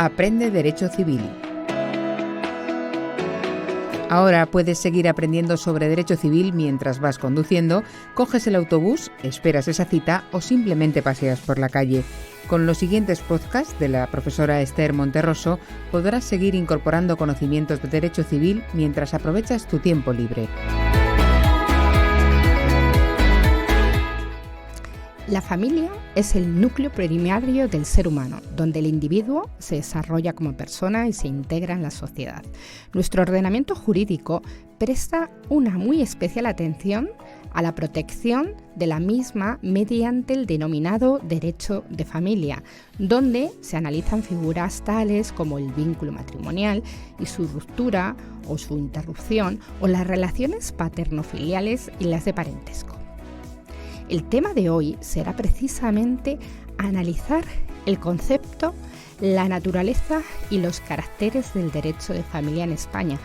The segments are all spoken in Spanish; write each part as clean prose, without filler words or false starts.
Aprende Derecho Civil. Ahora puedes seguir aprendiendo sobre derecho civil mientras vas conduciendo, coges el autobús, esperas esa cita o simplemente paseas por la calle. Con los siguientes podcasts de la profesora Esther Monterroso podrás seguir incorporando conocimientos de derecho civil mientras aprovechas tu tiempo libre. La familia es el núcleo primario del ser humano, donde el individuo se desarrolla como persona y se integra en la sociedad. Nuestro ordenamiento jurídico presta una muy especial atención a la protección de la misma mediante el denominado derecho de familia, donde se analizan figuras tales como el vínculo matrimonial y su ruptura o su interrupción, o las relaciones paterno-filiales y las de parentesco. El tema de hoy será precisamente analizar el concepto, la naturaleza y los caracteres del derecho de familia en España,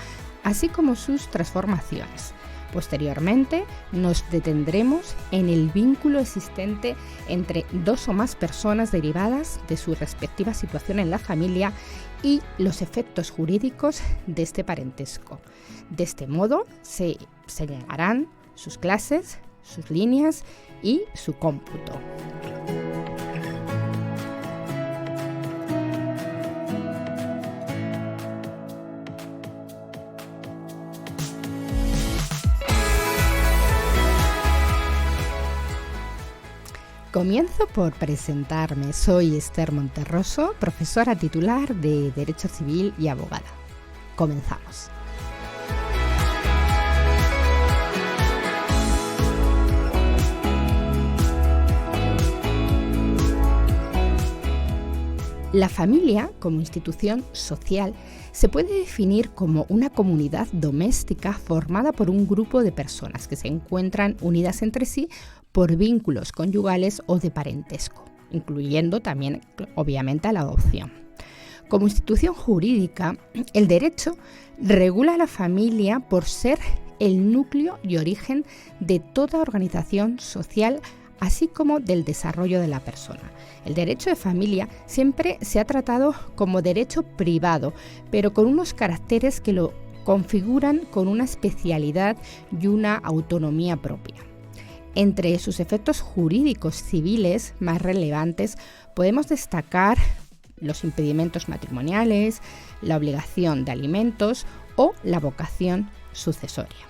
así como sus transformaciones. Posteriormente, nos detendremos en el vínculo existente entre dos o más personas derivadas de su respectiva situación en la familia y los efectos jurídicos de este parentesco. De este modo, se señalarán sus clases, sus líneas y su cómputo. Comienzo por presentarme. Soy Esther Monterroso, profesora titular de Derecho Civil y abogada. Comenzamos. La familia, como institución social, se puede definir como una comunidad doméstica formada por un grupo de personas que se encuentran unidas entre sí por vínculos conyugales o de parentesco, incluyendo también, obviamente, a la adopción. Como institución jurídica, el derecho regula a la familia por ser el núcleo y origen de toda organización social, así como del desarrollo de la persona. El derecho de familia siempre se ha tratado como derecho privado, pero con unos caracteres que lo configuran con una especialidad y una autonomía propia. Entre sus efectos jurídicos civiles más relevantes podemos destacar los impedimentos matrimoniales, la obligación de alimentos o la vocación sucesoria.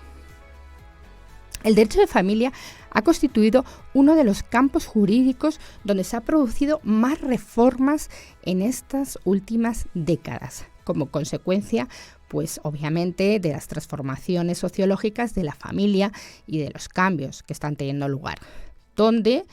El derecho de familia ha constituido uno de los campos jurídicos donde se han producido más reformas en estas últimas décadas, como consecuencia, pues obviamente, de las transformaciones sociológicas de la familia y de los cambios que están teniendo lugar, donde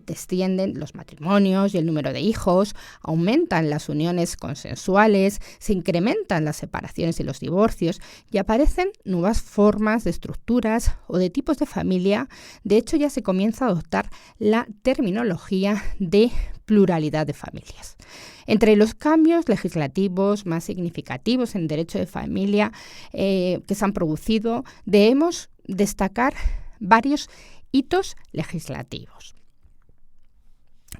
descienden los matrimonios y el número de hijos, aumentan las uniones consensuales, se incrementan las separaciones y los divorcios y aparecen nuevas formas de estructuras o de tipos de familia. De hecho, ya se comienza a adoptar la terminología de pluralidad de familias. Entre los cambios legislativos más significativos en derecho de familia que se han producido, debemos destacar varios hitos legislativos.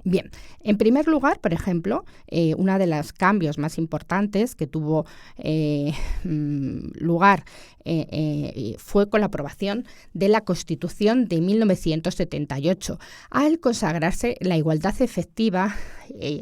Bien, en primer lugar, por ejemplo, uno de los cambios más importantes que tuvo lugar fue con la aprobación de la Constitución de 1978, al consagrarse la igualdad efectiva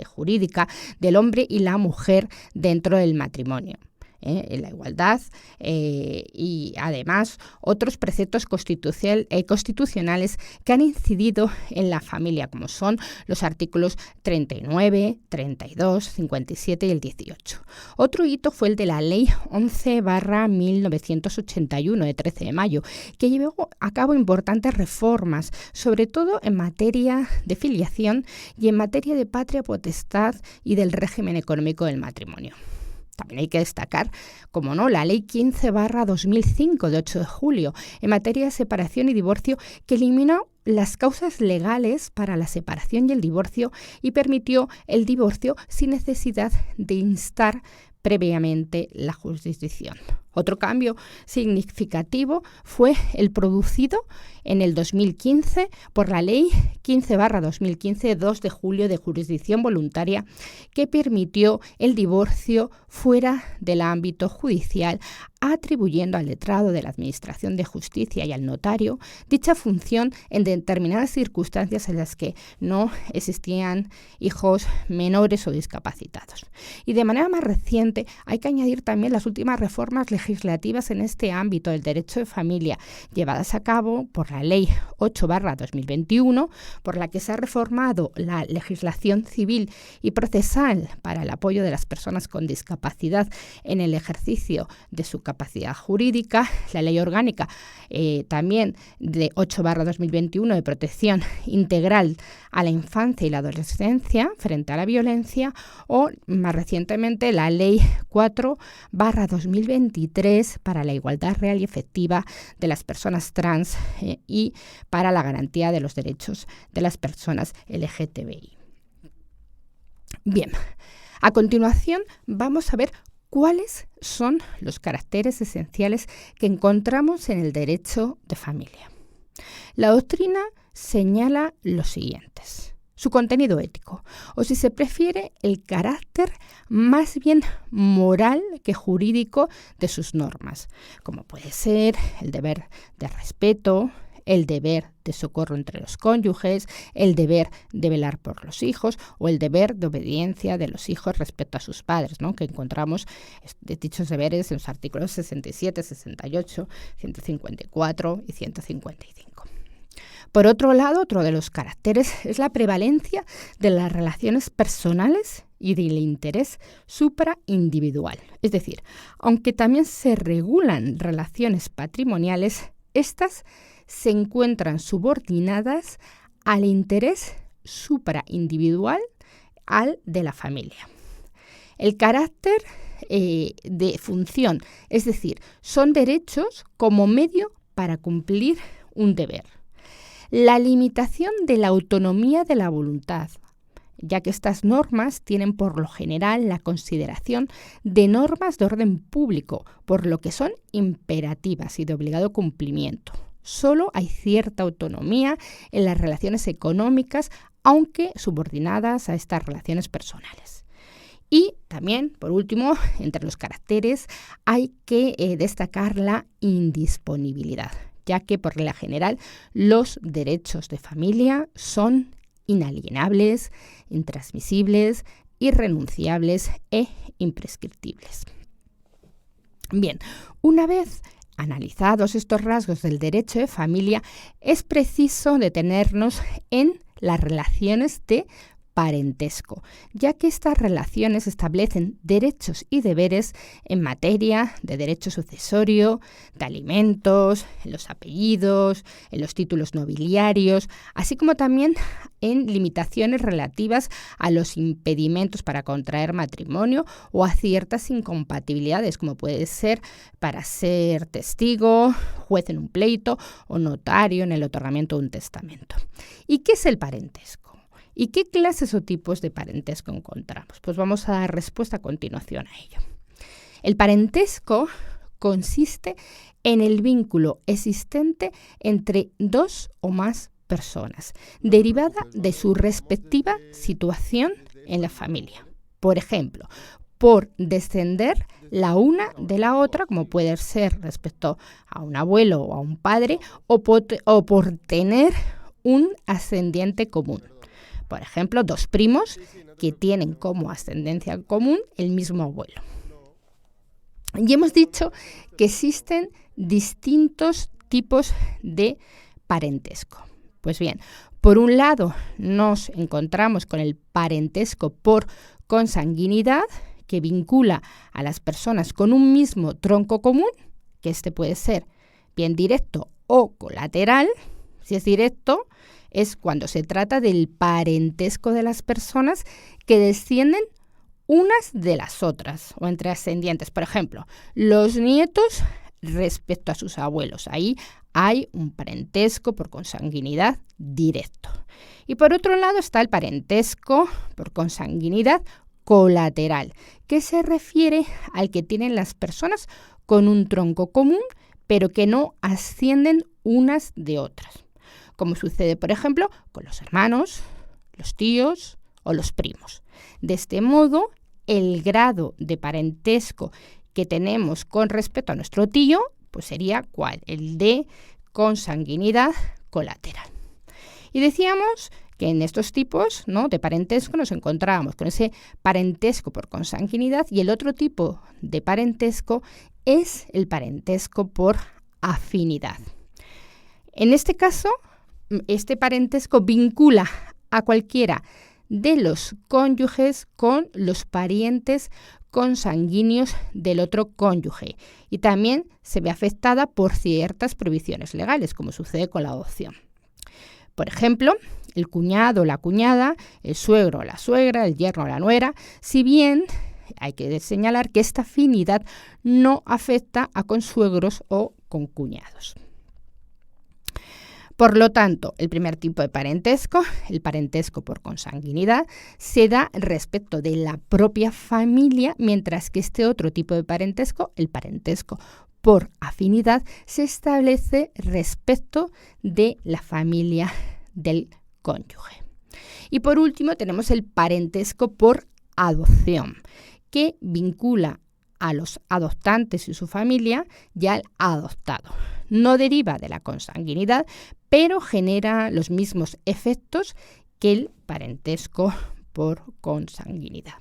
jurídica del hombre y la mujer dentro del matrimonio. En la igualdad y además otros preceptos constitucionales que han incidido en la familia, como son los artículos 39, 32, 57 y el 18. Otro hito fue el de la Ley 11/1981 de 13 de mayo, que llevó a cabo importantes reformas, sobre todo en materia de filiación y en materia de patria potestad y del régimen económico del matrimonio. También hay que destacar, como no, la Ley 15/2005 de 8 de julio en materia de separación y divorcio, que eliminó las causas legales para la separación y el divorcio y permitió el divorcio sin necesidad de instar previamente la jurisdicción. Otro cambio significativo fue el producido en el 2015 por la Ley 15/2015, 2 de julio, de jurisdicción voluntaria, que permitió el divorcio fuera del ámbito judicial, atribuyendo al letrado de la Administración de Justicia y al notario dicha función en determinadas circunstancias en las que no existían hijos menores o discapacitados. Y de manera más reciente hay que añadir también las últimas reformas legislativas en este ámbito del derecho de familia, llevadas a cabo por la Ley 8/2021, por la que se ha reformado la legislación civil y procesal para el apoyo de las personas con discapacidad en el ejercicio de su capacidad jurídica, la Ley Orgánica también de 8/2021 de protección integral a la infancia y la adolescencia frente a la violencia, o más recientemente la Ley 4/2023 para la igualdad real y efectiva de las personas trans y para la garantía de los derechos de las personas LGTBI. Bien, a continuación vamos a ver cuáles son los caracteres esenciales que encontramos en el derecho de familia. La doctrina señala los siguientes: su contenido ético, o si se prefiere, el carácter más bien moral que jurídico de sus normas, como puede ser el deber de respeto, el deber de socorro entre los cónyuges, el deber de velar por los hijos o el deber de obediencia de los hijos respecto a sus padres, ¿no?, que encontramos dichos deberes en los artículos 67, 68, 154 y 155. Por otro lado, otro de los caracteres es la prevalencia de las relaciones personales y del interés supraindividual. Es decir, aunque también se regulan relaciones patrimoniales, estas se encuentran subordinadas al interés supraindividual, al de la familia. El carácter de función, es decir, son derechos como medio para cumplir un deber. La limitación de la autonomía de la voluntad, ya que estas normas tienen por lo general la consideración de normas de orden público, por lo que son imperativas y de obligado cumplimiento. Solo hay cierta autonomía en las relaciones económicas, aunque subordinadas a estas relaciones personales. Y también, por último, entre los caracteres hay que destacar la indisponibilidad, ya que por regla general los derechos de familia son inalienables, intransmisibles, irrenunciables e imprescriptibles. Bien, una vez analizados estos rasgos del derecho de familia, es preciso detenernos en las relaciones de parentesco, ya que estas relaciones establecen derechos y deberes en materia de derecho sucesorio, de alimentos, en los apellidos, en los títulos nobiliarios, así como también en limitaciones relativas a los impedimentos para contraer matrimonio o a ciertas incompatibilidades, como puede ser para ser testigo, juez en un pleito o notario en el otorgamiento de un testamento. ¿Y qué es el parentesco? ¿Y qué clases o tipos de parentesco encontramos? Pues vamos a dar respuesta a continuación a ello. El parentesco consiste en el vínculo existente entre dos o más personas, derivada de su respectiva situación en la familia. Por ejemplo, por descender la una de la otra, como puede ser respecto a un abuelo o a un padre, o por tener un ascendiente común. Por ejemplo, dos primos que tienen como ascendencia común el mismo abuelo. Y hemos dicho que existen distintos tipos de parentesco. Pues bien, por un lado nos encontramos con el parentesco por consanguinidad, que vincula a las personas con un mismo tronco común, que este puede ser bien directo o colateral. Si es directo, es cuando se trata del parentesco de las personas que descienden unas de las otras o entre ascendientes. Por ejemplo, los nietos respecto a sus abuelos. Ahí hay un parentesco por consanguinidad directo. Y por otro lado está el parentesco por consanguinidad colateral, que se refiere al que tienen las personas con un tronco común, pero que no ascienden unas de otras, como sucede, por ejemplo, con los hermanos, los tíos o los primos. De este modo, el grado de parentesco que tenemos con respecto a nuestro tío, pues sería ¿cuál? El de consanguinidad colateral. Y decíamos que en estos tipos, ¿no?, de parentesco nos encontrábamos con ese parentesco por consanguinidad, y el otro tipo de parentesco es el parentesco por afinidad. En este caso, este parentesco vincula a cualquiera de los cónyuges con los parientes consanguíneos del otro cónyuge, y también se ve afectada por ciertas prohibiciones legales, como sucede con la adopción. Por ejemplo, el cuñado o la cuñada, el suegro o la suegra, el yerno o la nuera, si bien hay que señalar que esta afinidad no afecta a consuegros o concuñados. Por lo tanto, el primer tipo de parentesco, el parentesco por consanguinidad, se da respecto de la propia familia, mientras que este otro tipo de parentesco, el parentesco por afinidad, se establece respecto de la familia del cónyuge. Y por último tenemos el parentesco por adopción, que vincula a los adoptantes y su familia y al adoptado. No deriva de la consanguinidad, pero genera los mismos efectos que el parentesco por consanguinidad.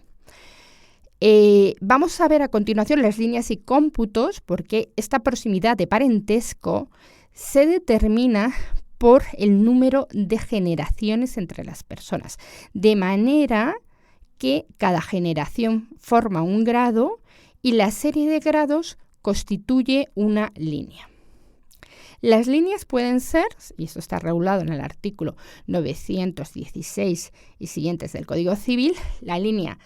Vamos a ver a continuación las líneas y cómputos, porque esta proximidad de parentesco se determina por el número de generaciones entre las personas, de manera que cada generación forma un grado y la serie de grados constituye una línea. Las líneas pueden ser, y esto está regulado en el artículo 916 y siguientes del Código Civil, la línea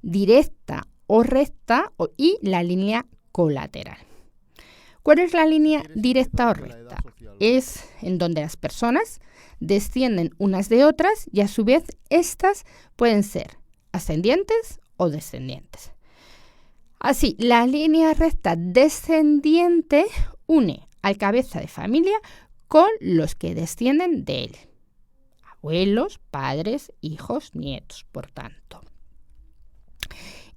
directa o recta y la línea colateral. ¿Cuál es la línea directa o recta? Es en donde las personas descienden unas de otras y a su vez estas pueden ser ascendientes o descendientes. Así, la línea recta descendiente une al cabeza de familia con los que descienden de él. Abuelos, padres, hijos, nietos, por tanto.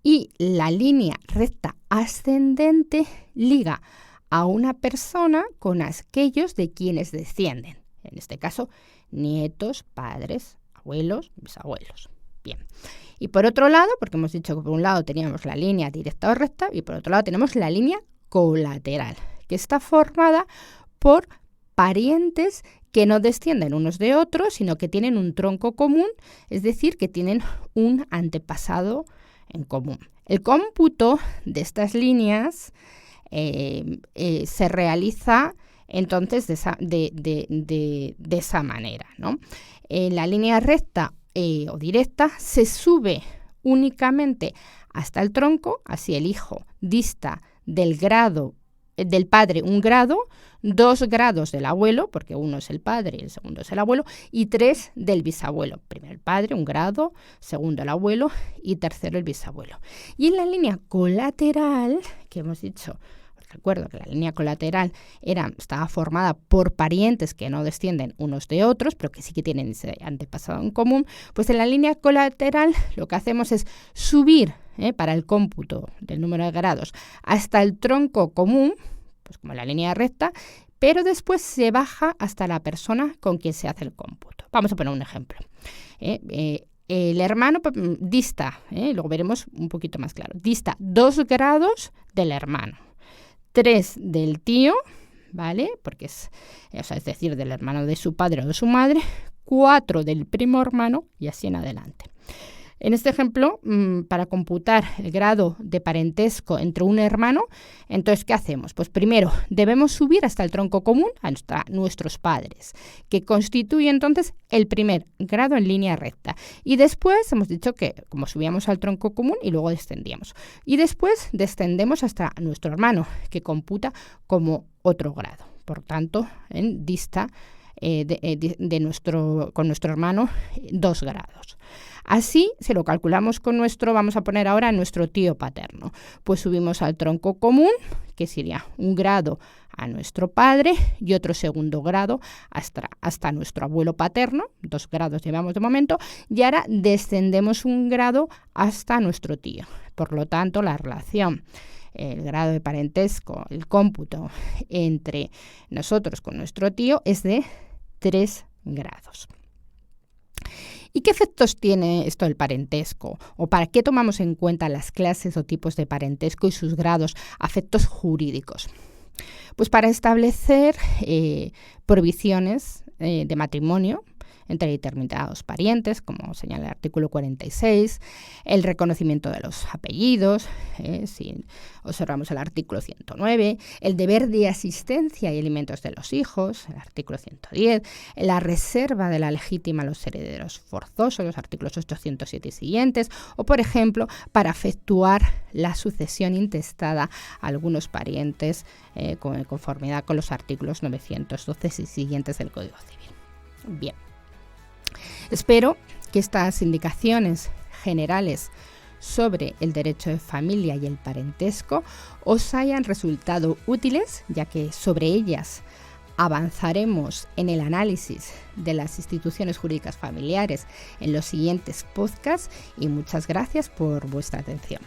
Y la línea recta ascendente liga a una persona con aquellos de quienes descienden. En este caso, nietos, padres, abuelos, bisabuelos. Bien. Y por otro lado, porque hemos dicho que por un lado teníamos la línea directa o recta y por otro lado tenemos la línea colateral, que está formada por parientes que no descienden unos de otros, sino que tienen un tronco común, es decir, que tienen un antepasado en común. El cómputo de estas líneas se realiza entonces de esa manera, ¿no? La línea recta o directa se sube únicamente hasta el tronco, así el hijo dista del padre un grado, 2 grados del abuelo, porque uno es el padre y el segundo es el abuelo, y 3 del bisabuelo. Primero el padre, un grado, segundo el abuelo y tercero el bisabuelo. Y en la línea colateral, que hemos dicho, recuerdo que la línea colateral estaba formada por parientes que no descienden unos de otros, pero que sí que tienen ese antepasado en común, pues en la línea colateral lo que hacemos es subir para el cómputo del número de grados hasta el tronco común, pues como la línea recta, pero después se baja hasta la persona con quien se hace el cómputo. Vamos a poner un ejemplo. El hermano dista, luego veremos un poquito más claro, dista 2 grados del hermano, 3 del tío, ¿vale? Porque es decir, del hermano de su padre o de su madre, 4 del primo hermano y así en adelante. En este ejemplo, para computar el grado de parentesco entre un hermano, entonces, ¿qué hacemos? Pues primero debemos subir hasta el tronco común, hasta nuestros padres, que constituye entonces el primer grado en línea recta. Y después hemos dicho que como subíamos al tronco común y luego descendíamos. Y después descendemos hasta nuestro hermano, que computa como otro grado. Por tanto, dista con nuestro hermano 2 grados. Así, si lo calculamos con vamos a poner ahora nuestro tío paterno, pues subimos al tronco común, que sería un grado a nuestro padre y otro segundo grado hasta nuestro abuelo paterno, 2 grados llevamos de momento, y ahora descendemos un grado hasta nuestro tío. Por lo tanto, la relación, el grado de parentesco, el cómputo entre nosotros con nuestro tío es de 3 grados. ¿Y qué efectos tiene esto del parentesco? ¿O para qué tomamos en cuenta las clases o tipos de parentesco y sus grados a efectos jurídicos? Pues para establecer prohibiciones de matrimonio entre determinados parientes, como señala el artículo 46, el reconocimiento de los apellidos, si observamos el artículo 109, el deber de asistencia y alimentos de los hijos, el artículo 110, la reserva de la legítima a los herederos forzosos, los artículos 807 y siguientes, o por ejemplo, para efectuar la sucesión intestada a algunos parientes en conformidad con los artículos 912 y siguientes del Código Civil. Bien. Espero que estas indicaciones generales sobre el derecho de familia y el parentesco os hayan resultado útiles, ya que sobre ellas avanzaremos en el análisis de las instituciones jurídicas familiares en los siguientes podcasts, y muchas gracias por vuestra atención.